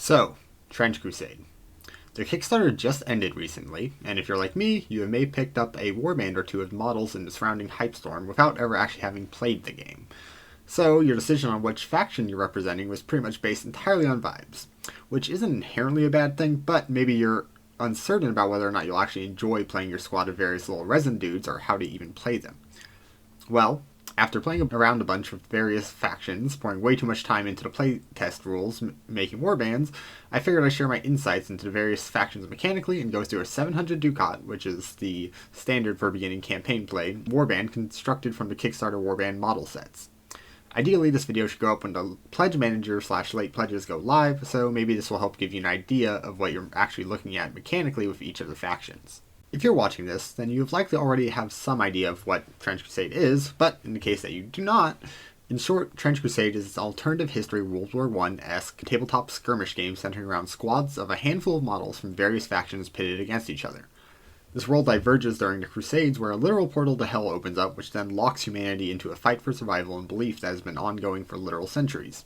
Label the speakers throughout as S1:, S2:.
S1: So, Trench Crusade. Their Kickstarter just ended recently, and if you're like me, you may have picked up a warband or two of models in the surrounding hype storm without ever actually having played the game. So, your decision on which faction you're representing was pretty much based entirely on vibes, which isn't inherently a bad thing, but maybe you're uncertain about whether or not you'll actually enjoy playing your squad of various little resin dudes or how to even play them. Well, after playing around a bunch with various factions, pouring way too much time into the playtest rules, making warbands, I figured I'd share my insights into the various factions mechanically and go through a 700 Ducat, which is the standard for beginning campaign play, warband constructed from the Kickstarter warband model sets. Ideally, this video should go up when the pledge manager / late pledges go live, so maybe this will help give you an idea of what you're actually looking at mechanically with each of the factions. If you're watching this, then you likely already have some idea of what Trench Crusade is, but in the case that you do not, in short, Trench Crusade is an alternative history World War I-esque tabletop skirmish game centering around squads of a handful of models from various factions pitted against each other. This world diverges during the Crusades, where a literal portal to hell opens up, which then locks humanity into a fight for survival and belief that has been ongoing for literal centuries.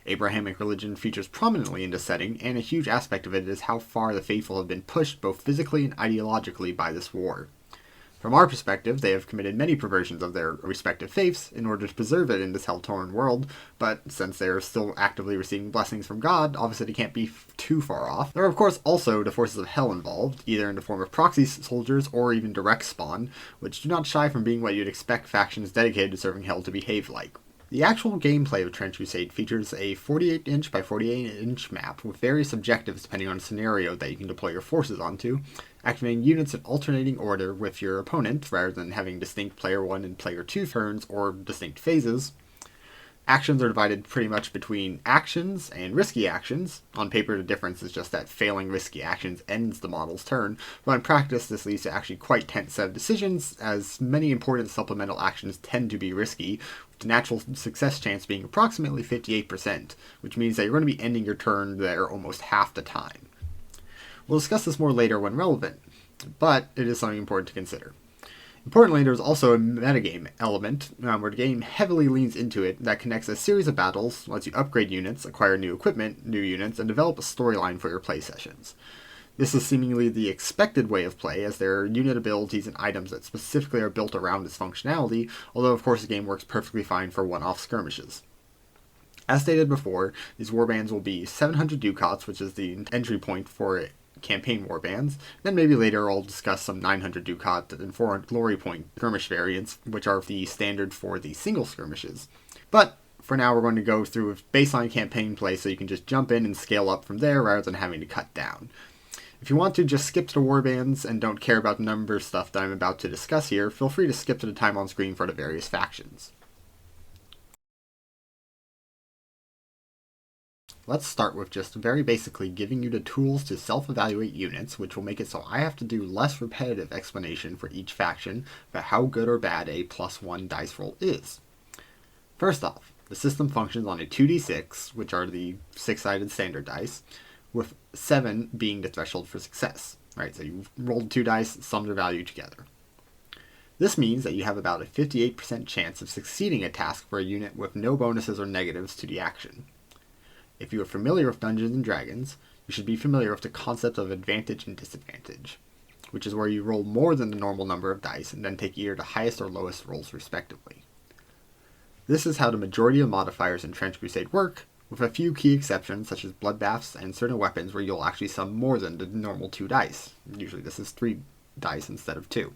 S1: Abrahamic religion features prominently in this setting, and a huge aspect of it is how far the faithful have been pushed both physically and ideologically by this war. From our perspective, they have committed many perversions of their respective faiths in order to preserve it in this hell-torn world, but since they are still actively receiving blessings from God, obviously they can't be too far off. There are of course also the forces of hell involved, either in the form of proxy soldiers or even direct spawn, which do not shy from being what you'd expect factions dedicated to serving hell to behave like. The actual gameplay of Trench Crusade features a 48-inch by 48-inch map with various objectives depending on the scenario that you can deploy your forces onto, activating units in alternating order with your opponent rather than having distinct player 1 and player 2 turns or distinct phases. Actions are divided pretty much between actions and risky actions. On paper, the difference is just that failing risky actions ends the model's turn, but in practice this leads to actually quite tense set of decisions, as many important supplemental actions tend to be risky, with the natural success chance being approximately 58%, which means that you're going to be ending your turn there almost half the time. We'll discuss this more later when relevant, but it is something important to consider. Importantly, there's also a metagame element, where the game heavily leans into it, that connects a series of battles, lets you upgrade units, acquire new equipment, new units, and develop a storyline for your play sessions. This is seemingly the expected way of play, as there are unit abilities and items that specifically are built around this functionality, although of course the game works perfectly fine for one-off skirmishes. As stated before, these warbands will be 700 Ducats, which is the entry point for campaign warbands. Then maybe later I'll discuss some 900 Ducat and 400 Glory Point skirmish variants, which are the standard for the single skirmishes. But for now we're going to go through with baseline campaign play so you can just jump in and scale up from there rather than having to cut down. If you want to just skip to the warbands and don't care about the number stuff that I'm about to discuss here, feel free to skip to the time on screen for the various factions. Let's start with just very basically giving you the tools to self-evaluate units, which will make it so I have to do less repetitive explanation for each faction about how good or bad a +1 dice roll is. First off, the system functions on a 2d6, which are the 6-sided standard dice, with 7 being the threshold for success. Right, so you rolled 2 dice, sum their value together. This means that you have about a 58% chance of succeeding a task for a unit with no bonuses or negatives to the action. If you are familiar with Dungeons & Dragons, you should be familiar with the concept of advantage and disadvantage, which is where you roll more than the normal number of dice and then take either the highest or lowest rolls respectively. This is how the majority of modifiers in Trench Crusade work, with a few key exceptions such as bloodbaths and certain weapons where you'll actually sum more than the normal 2 dice. Usually this is 3 dice instead of 2.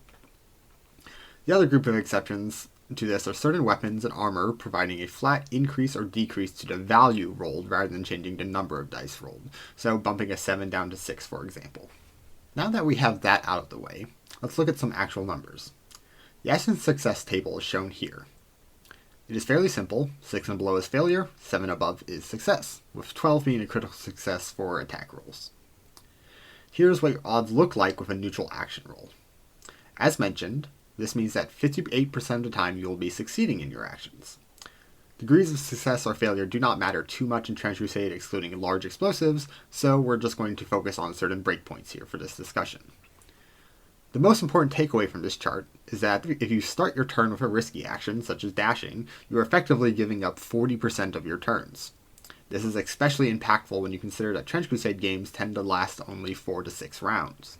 S1: The other group of exceptions to this are certain weapons and armor providing a flat increase or decrease to the value rolled rather than changing the number of dice rolled, so bumping a 7 down to 6 for example. Now that we have that out of the way, let's look at some actual numbers. The essence success table is shown here. It is fairly simple. 6 and below is failure, 7 above is success, with 12 being a critical success for attack rolls. Here's what your odds look like with a neutral action roll. As mentioned, this means that 58% of the time you will be succeeding in your actions. Degrees of success or failure do not matter too much in Trench Crusade, excluding large explosives, so we're just going to focus on certain breakpoints here for this discussion. The most important takeaway from this chart is that if you start your turn with a risky action, such as dashing, you are effectively giving up 40% of your turns. This is especially impactful when you consider that Trench Crusade games tend to last only 4 to 6 rounds.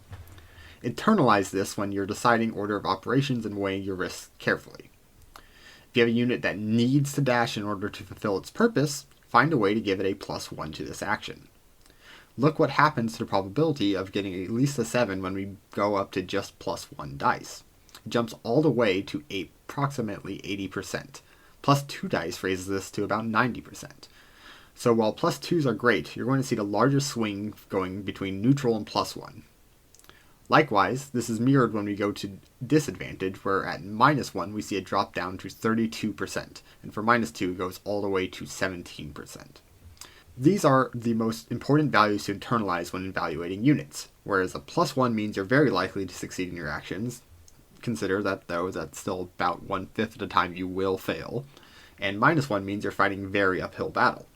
S1: Internalize this when you're deciding order of operations and weighing your risks carefully. If you have a unit that needs to dash in order to fulfill its purpose, find a way to give it a +1 to this action. Look what happens to the probability of getting at least a 7 when we go up to just +1 dice. It jumps all the way to approximately 80%. +2 dice raises this to about 90%. So while +2s are great, you're going to see the largest swing going between neutral and +1. Likewise, this is mirrored when we go to disadvantage, where at -1 we see a drop down to 32%, and for -2 it goes all the way to 17%. These are the most important values to internalize when evaluating units, whereas a +1 means you're very likely to succeed in your actions. Consider that, though, that's still about 1/5 of the time you will fail, and -1 means you're fighting very uphill battle.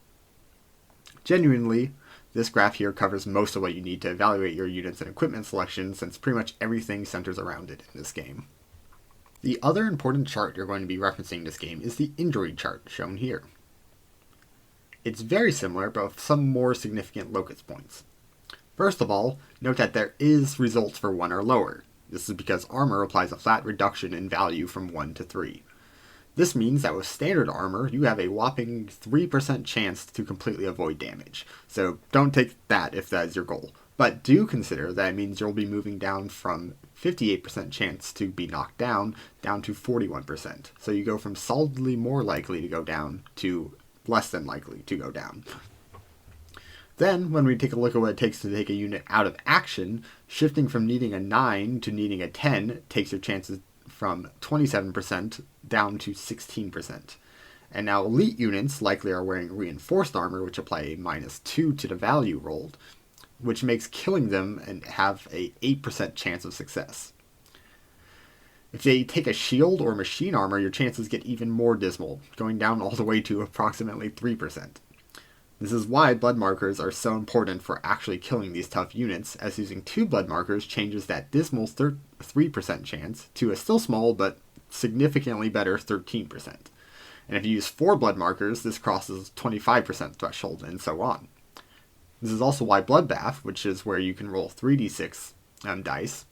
S1: Genuinely, this graph here covers most of what you need to evaluate your units and equipment selection, since pretty much everything centers around it in this game. The other important chart you're going to be referencing in this game is the injury chart, shown here. It's very similar, but with some more significant locus points. First of all, note that there is results for 1 or lower. This is because armor applies a flat reduction in value from 1 to 3. This means that with standard armor, you have a whopping 3% chance to completely avoid damage. So don't take that if that is your goal. But do consider that it means you'll be moving down from 58% chance to be knocked down to 41%. So you go from solidly more likely to go down to less than likely to go down. Then, when we take a look at what it takes to take a unit out of action, shifting from needing a 9 to needing a 10 takes your chances from 27% down to 16%. And now elite units likely are wearing reinforced armor, which apply a -2 to the value rolled, which makes killing them and have a 8% chance of success. If they take a shield or machine armor, your chances get even more dismal, going down all the way to approximately 3%. This is why blood markers are so important for actually killing these tough units, as using 2 blood markers changes that dismal 3% chance to a still small but significantly better 13%. And if you use 4 blood markers, this crosses 25% threshold, and so on. This is also why Bloodbath, which is where you can roll 3d6 dice,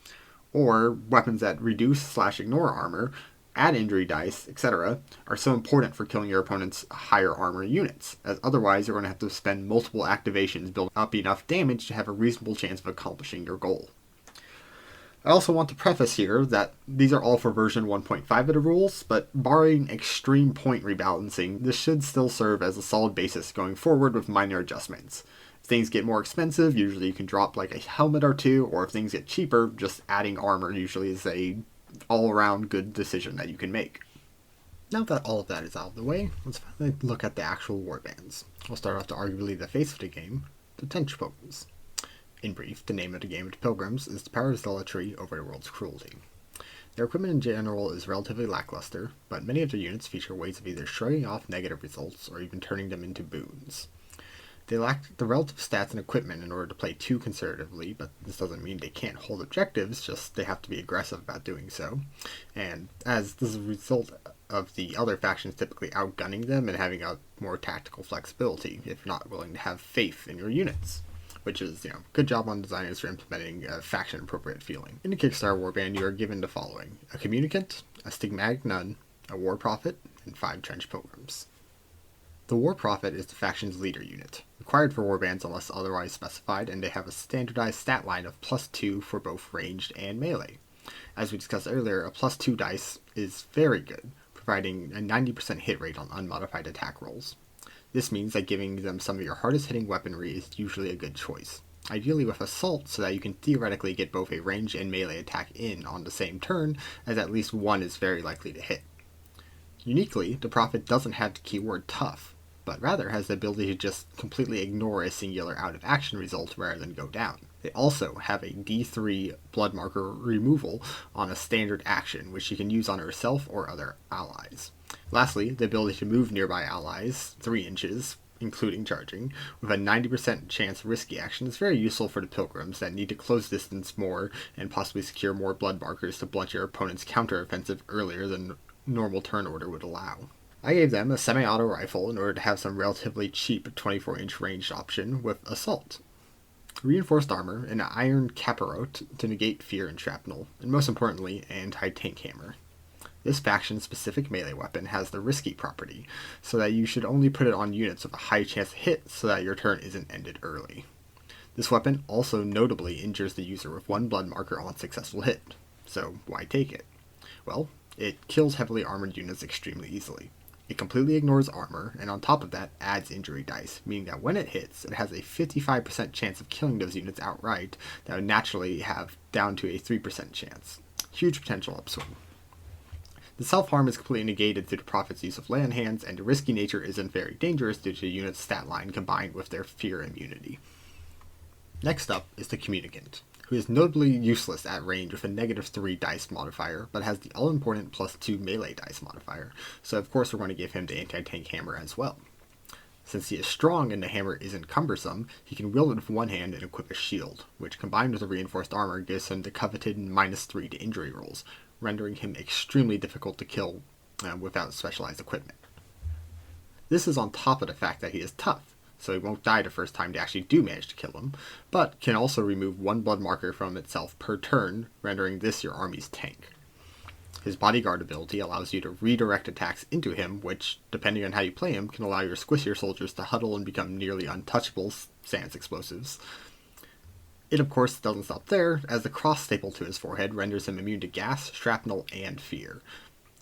S1: or weapons that reduce/ignore armor, add injury dice, etc., are so important for killing your opponent's higher armor units, as otherwise you're going to have to spend multiple activations building up enough damage to have a reasonable chance of accomplishing your goal. I also want to preface here that these are all for version 1.5 of the rules, but barring extreme point rebalancing, this should still serve as a solid basis going forward with minor adjustments. If things get more expensive, usually you can drop like a helmet or 2, or if things get cheaper, just adding armor usually is a all-around good decision that you can make. Now that all of that is out of the way, let's finally look at the actual warbands. We'll start off to arguably the face of the game, the Trench Pilgrims. In brief, the name of the game of Pilgrims is the power of zealotry over the world's cruelty. Their equipment in general is relatively lackluster, but many of their units feature ways of either shrugging off negative results or even turning them into boons. They lack the relative stats and equipment in order to play too conservatively, but this doesn't mean they can't hold objectives, just they have to be aggressive about doing so. And as this is a result of the other factions typically outgunning them and having a more tactical flexibility, if you're not willing to have faith in your units. Which is, good job on designers for implementing a faction-appropriate feeling. In the Kickstarter Warband, you are given the following: a Communicant, a Stigmatic Nun, a War Prophet, and 5 Trench Pilgrims. The War Prophet is the faction's leader unit, required for warbands unless otherwise specified, and they have a standardized stat line of +2 for both ranged and melee. As we discussed earlier, a +2 dice is very good, providing a 90% hit rate on unmodified attack rolls. This means that giving them some of your hardest hitting weaponry is usually a good choice, ideally with Assault so that you can theoretically get both a ranged and melee attack in on the same turn, as at least one is very likely to hit. Uniquely, the Prophet doesn't have the keyword tough, but rather has the ability to just completely ignore a singular out-of-action result rather than go down. They also have a D3 blood marker removal on a standard action, which she can use on herself or other allies. Lastly, the ability to move nearby allies 3 inches, including charging, with a 90% chance risky action is very useful for the Pilgrims that need to close distance more and possibly secure more blood markers to blunt your opponent's counter-offensive earlier than normal turn order would allow. I gave them a semi-auto rifle in order to have some relatively cheap 24-inch ranged option with Assault, reinforced armor, and an iron caparot to negate fear and shrapnel, and most importantly, an anti-tank hammer. This faction-specific melee weapon has the risky property, so that you should only put it on units with a high chance to hit so that your turn isn't ended early. This weapon also notably injures the user with 1 blood marker on successful hit, so why take it? Well, it kills heavily armored units extremely easily. It completely ignores armor, and on top of that adds injury dice, meaning that when it hits, it has a 55% chance of killing those units outright that would naturally have down to a 3% chance. Huge potential upswing. The self-harm is completely negated through the Prophet's use of land hands, and the risky nature isn't very dangerous due to the unit's stat line combined with their fear immunity. Next up is the Communicant, who is notably useless at range with a -3 dice modifier, but has the all-important +2 melee dice modifier, so of course we're going to give him the anti-tank hammer as well. Since he is strong and the hammer isn't cumbersome, he can wield it with one hand and equip a shield, which combined with the reinforced armor gives him the coveted -3 to injury rolls, rendering him extremely difficult to kill without specialized equipment. This is on top of the fact that he is tough, so he won't die the first time they actually do manage to kill him, but can also remove 1 blood marker from itself per turn, rendering this your army's tank. His bodyguard ability allows you to redirect attacks into him, which, depending on how you play him, can allow your squishier soldiers to huddle and become nearly untouchable sans explosives. It of course doesn't stop there, as the cross staple to his forehead renders him immune to gas, shrapnel, and fear.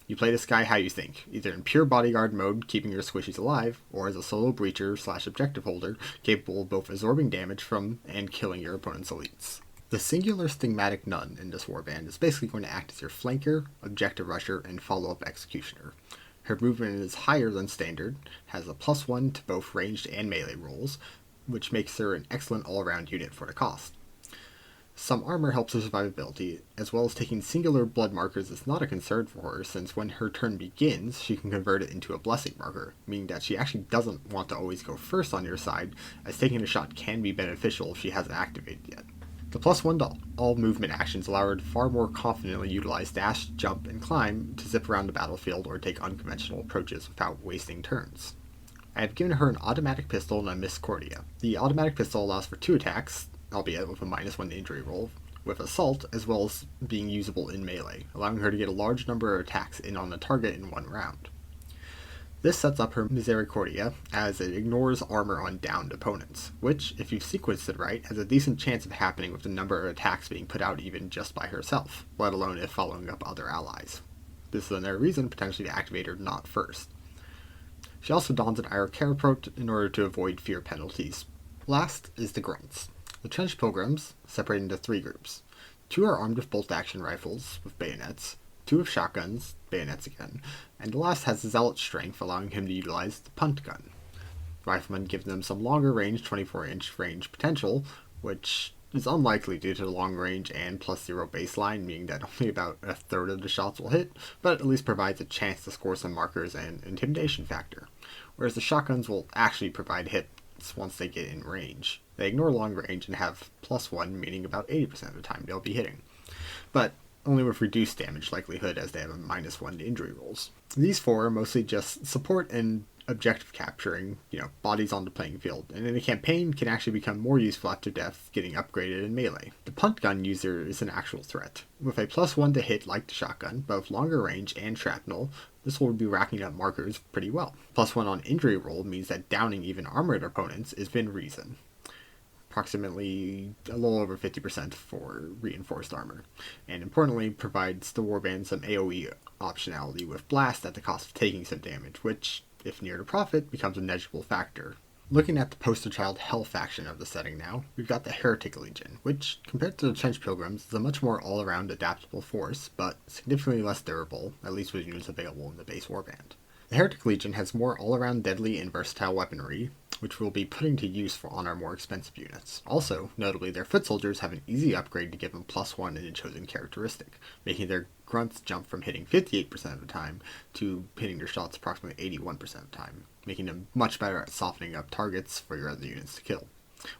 S1: You play this guy how you think, either in pure bodyguard mode, keeping your squishies alive, or as a solo breacher / objective holder, capable of both absorbing damage from and killing your opponent's elites. The singular Stigmatic Nun in this warband is basically going to act as your flanker, objective rusher, and follow-up executioner. Her movement is higher than standard, has a +1 to both ranged and melee rolls, which makes her an excellent all-around unit for the cost. Some armor helps her survivability, as well as taking singular blood markers is not a concern for her, since when her turn begins, she can convert it into a blessing marker, meaning that she actually doesn't want to always go first on your side, as taking a shot can be beneficial if she hasn't activated yet. The +1 to all movement actions allow her to far more confidently utilize dash, jump, and climb to zip around the battlefield or take unconventional approaches without wasting turns. I have given her an automatic pistol and a Miscordia. The automatic pistol allows for 2 attacks, albeit with a -1 injury roll, with Assault, as well as being usable in melee, allowing her to get a large number of attacks in on the target in 1 round. This sets up her Misericordia, as it ignores armor on downed opponents, which, if you've sequenced it right, has a decent chance of happening with the number of attacks being put out even just by herself, let alone if following up other allies. This is another reason potentially to activate her not first. She also dons an Iron Caraprot in order to avoid fear penalties. Last is the Grunts. The Trench Pilgrims, separated into 3 groups. 2 are armed with bolt-action rifles, with bayonets, 2 with shotguns, bayonets again, and the last has Zealot Strength, allowing him to utilize the punt gun. Riflemen give them some longer range 24-inch range potential, which is unlikely due to the long range and +0 baseline, meaning that only about a third of the shots will hit, but at least provides a chance to score some markers and intimidation factor, whereas the shotguns will actually provide hits once they get in range. They ignore long range and have +1, meaning about 80% of the time they'll be hitting, but only with reduced damage likelihood as they have a -1 to injury rolls. These 4 are mostly just support and objective capturing, bodies on the playing field, and in a campaign can actually become more useful after death, getting upgraded in melee. The punt gun user is an actual threat. With a +1 to hit like the shotgun, but with longer range and shrapnel, this will be racking up markers pretty well. +1 on injury roll means that downing even armored opponents is within reason. Approximately a little over 50% for reinforced armor, and importantly provides the warband some AoE optionality with blast at the cost of taking some damage, which, if near to profit, becomes a negligible factor. Looking at the poster child hell faction of the setting now, we've got the Heretic Legion, which, compared to the Trench Pilgrims, is a much more all-around adaptable force, but significantly less durable, at least with units available in the base warband. The Heretic Legion has more all-around deadly and versatile weaponry, which we'll be putting to use on our more expensive units. Also, notably, their foot soldiers have an easy upgrade to give them +1 in a chosen characteristic, making their grunts jump from hitting 58% of the time to hitting their shots approximately 81% of the time, making them much better at softening up targets for your other units to kill.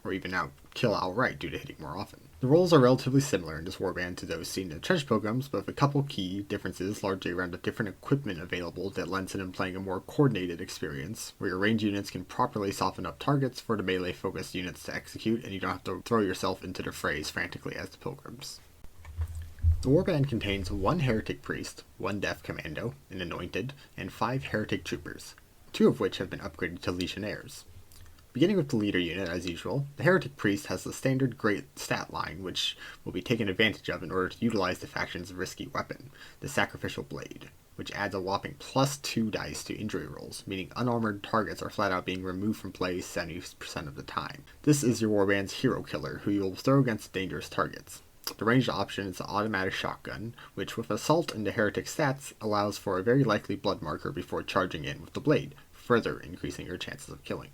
S1: or even kill outright due to hitting more often. The roles are relatively similar in this warband to those seen in Trench Pilgrims, but with a couple key differences largely around the different equipment available that lends in playing a more coordinated experience, where your range units can properly soften up targets for the melee focused units to execute, and you don't have to throw yourself into the frays frantically as the Pilgrims. The warband contains 1 Heretic Priest, 1 Death Commando, an Anointed, and 5 Heretic Troopers, 2 of which have been upgraded to Legionnaires. Beginning with the leader unit, as usual, the Heretic Priest has the standard great stat line, which will be taken advantage of in order to utilize the faction's risky weapon, the Sacrificial Blade, which adds a whopping +2 dice to injury rolls, meaning unarmored targets are flat out being removed from play 70% of the time. This is your warband's hero killer, who you will throw against dangerous targets. The ranged option is the automatic shotgun, which with assault and the heretic stats allows for a very likely blood marker before charging in with the blade, further increasing your chances of killing.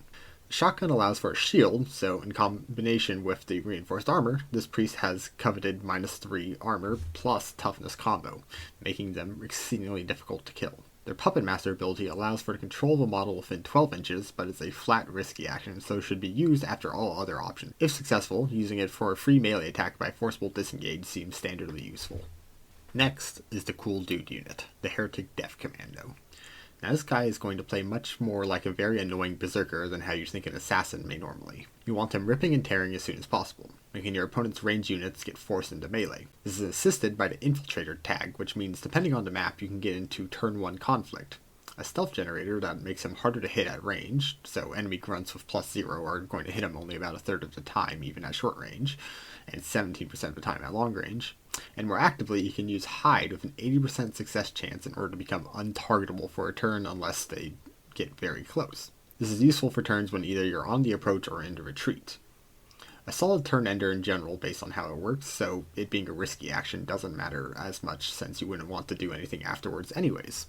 S1: Shotgun allows for a shield, so in combination with the reinforced armor, this priest has coveted -3 armor plus toughness combo, making them exceedingly difficult to kill. Their Puppet Master ability allows for the control of a model within 12 inches, but is a flat risky action, so should be used after all other options. If successful, using it for a free melee attack by forcible disengage seems standardly useful. Next is the Cool Dude unit, the Heretic Death Commando. Now this guy is going to play much more like a very annoying berserker than how you think an assassin may normally. You want him ripping and tearing as soon as possible, making your opponent's ranged units get forced into melee. This is assisted by the Infiltrator tag, which means depending on the map you can get into turn 1 conflict. A stealth generator that makes him harder to hit at range, so enemy grunts with +0 are going to hit him only about a third of the time, even at short range, and 17% of the time at long range. And more actively, you can use Hide with an 80% success chance in order to become untargetable for a turn unless they get very close. This is useful for turns when either you're on the approach or in the retreat. A solid turn ender in general based on how it works, so it being a risky action doesn't matter as much since you wouldn't want to do anything afterwards anyways.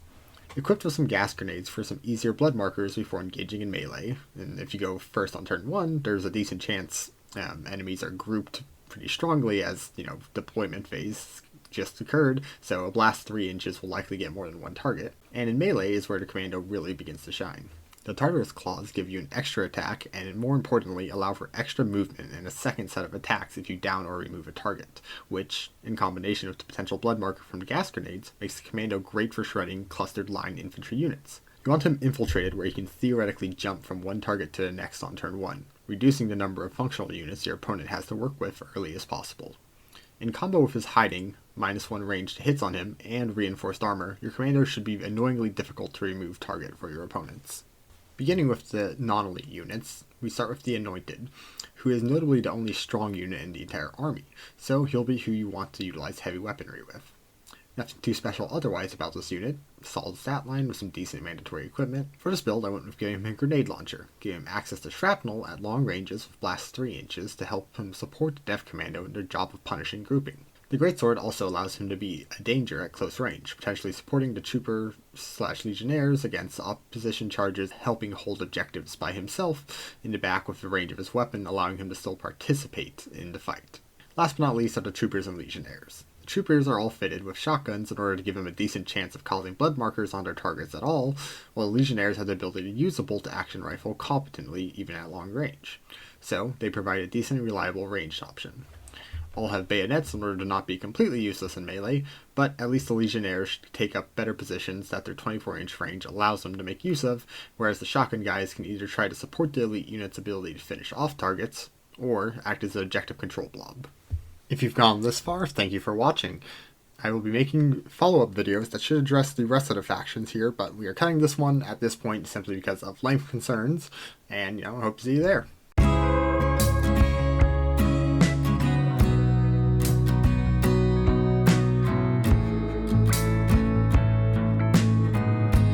S1: Equipped with some gas grenades for some easier blood markers before engaging in melee, and if you go first on turn 1, there's a decent chance enemies are grouped pretty strongly as, deployment phase just occurred, so a blast 3 inches will likely get more than 1 target, and in melee is where the commando really begins to shine. The Tartarus Claws give you an extra attack, and more importantly, allow for extra movement and a second set of attacks if you down or remove a target, which, in combination with the potential blood marker from the gas grenades, makes the commando great for shredding clustered line infantry units. You want him infiltrated where he can theoretically jump from one target to the next on turn 1, reducing the number of functional units your opponent has to work with early as possible. In combo with his hiding, -1 ranged hits on him, and reinforced armor, your commando should be annoyingly difficult to remove target for your opponents. Beginning with the non-elite units, we start with the Anointed, who is notably the only strong unit in the entire army, so he'll be who you want to utilize heavy weaponry with. Nothing too special otherwise about this unit, solid stat line with some decent mandatory equipment. For this build I went with giving him a grenade launcher, giving him access to shrapnel at long ranges with blast 3 inches to help him support the Death Commando in their job of punishing grouping. The Greatsword also allows him to be a danger at close range, potentially supporting the Trooper/Legionnaires against opposition charges, helping hold objectives by himself in the back with the range of his weapon, allowing him to still participate in the fight. Last but not least are the Troopers and Legionnaires. The Troopers are all fitted with shotguns in order to give them a decent chance of causing blood markers on their targets at all, while the Legionnaires have the ability to use a bolt-action rifle competently even at long range. So, they provide a decent and reliable ranged option. All have bayonets in order to not be completely useless in melee, but at least the Legionnaires take up better positions that their 24-inch range allows them to make use of, whereas the shotgun guys can either try to support the elite unit's ability to finish off targets, or act as an objective control blob. If you've gone this far, thank you for watching. I will be making follow-up videos that should address the rest of the factions here, but we are cutting this one at this point simply because of length concerns, and I hope to see you there.